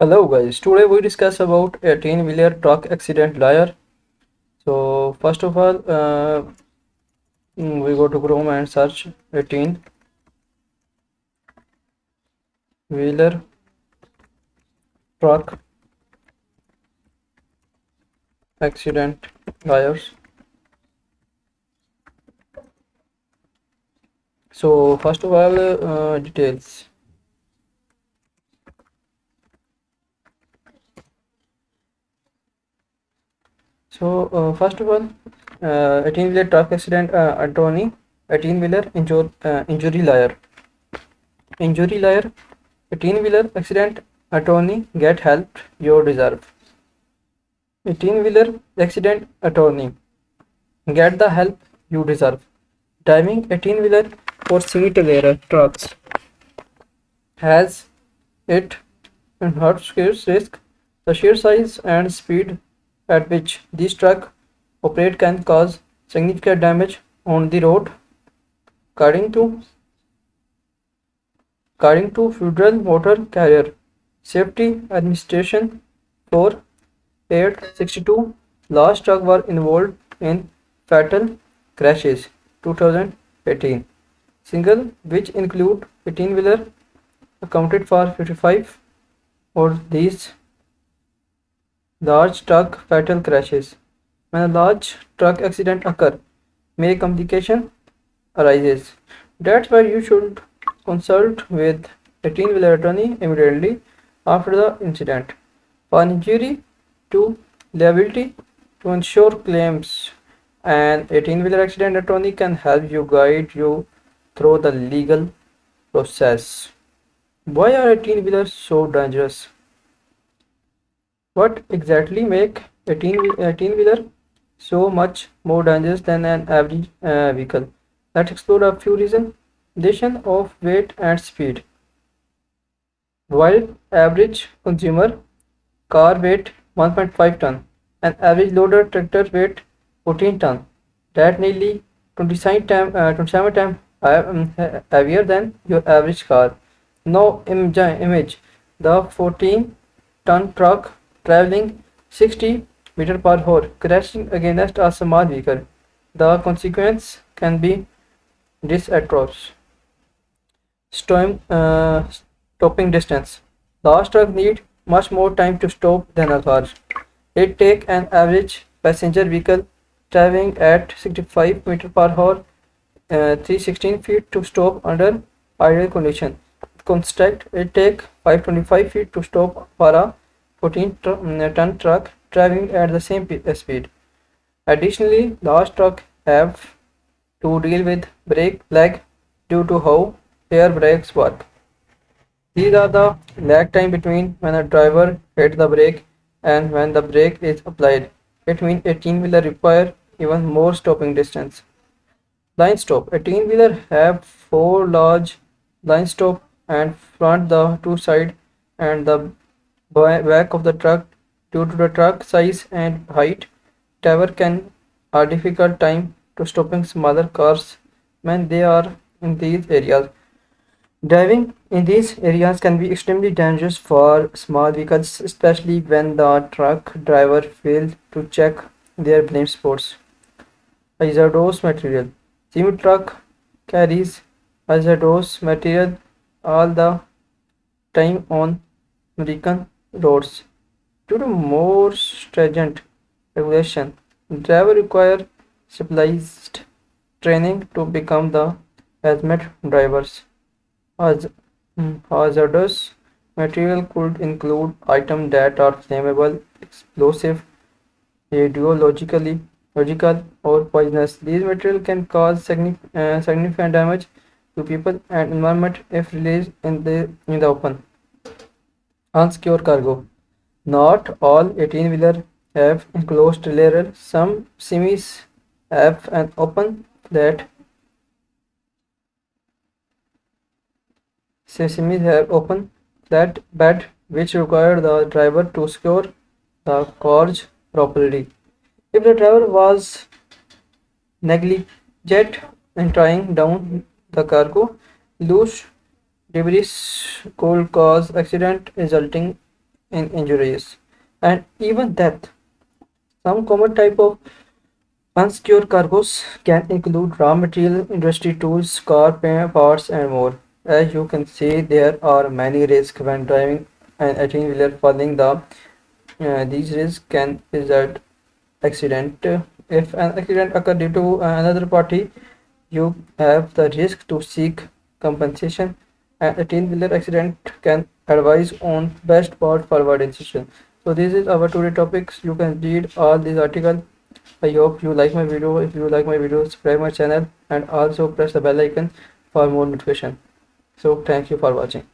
Hello guys, today we discuss about 18-wheeler truck accident liar. So first of all, we go to Chrome and search 18-wheeler truck accident liars. So first of all, details. So first of all, 18-wheeler truck accident attorney, 18-wheeler injury liar. Injury liar, 18-wheeler accident attorney, get help you deserve. 18-wheeler accident attorney, get the help you deserve. Driving 18-wheeler or semi-trailer trucks has it enhanced risk. The sheer size and speed at which these trucks operate can cause significant damage on the road. According to Federal Motor Carrier Safety Administration 4862, last truck were involved in fatal crashes 2018. Single, which include 18-wheeler, accounted for 55 of these large truck fatal crashes. When a large truck accident occurs, many complication arises. That's why you should consult with 18-wheeler attorney immediately after the incident for injury to liability to ensure claims. An 18-wheeler accident attorney can help you guide you through the legal process. Why are 18-wheelers so dangerous? What exactly make 18-wheeler so much more dangerous than an average vehicle? Let's explore a few reasons. Relation of weight and speed. While average consumer car weight 1.5 ton, an average loader tractor weight 14 ton. That nearly 27 times heavier than your average car. Now image the 14-ton truck traveling 60 meter per hour crashing against a small vehicle. The consequence can be disastrous. Stopping distance. Large truck need much more time to stop than a car. It take an average passenger vehicle traveling at 65 meter per hour, 316 feet to stop under ideal condition. Construct it take 525 feet to stop for a 14-ton truck traveling at the same speed. Additionally, large trucks have to deal with brake lag due to how air brakes work. These are the lag time between when a driver hits the brake and when the brake is applied. It means 18-wheeler require even more stopping distance. Line stop. 18-wheeler have four large line stop and front the two side and the back of the truck. Due to the truck size and height, driver can a difficult time to stopping smaller cars when they are in these areas. Driving in these areas can be extremely dangerous for small vehicles, especially when the truck driver fails to check their blind spots. Hazardous material. Semi-truck carries hazardous material all the time on American roads. Due to more stringent regulation, drivers require specialized training to become the helmet drivers. Haz- Hazardous material could include items that are flammable, explosive, radiologically logical, or poisonous. These materials can cause significant damage to people and environment if released in the open. Unsecure cargo. Not all 18-wheeler have enclosed trailer. Some semis have an open flat. Semis have open flat bed which require the driver to secure the cargo properly. If the driver was negligent in tying down the cargo, loose debris could cause accident resulting in injuries, and even death. Some common type of unsecured cargoes can include raw material, industry tools, parts, and more. As you can see, there are many risks when driving an 18-wheeler. Following these risks can result accident. If an accident occurs due to another party, you have the risk to seek compensation. An 18-wheeler accident can advise on best path forward decision. So this is our today topics. You can read all these articles. I hope you like my video. If you like my video, subscribe my channel and also press the bell icon for more notification. So thank you for watching.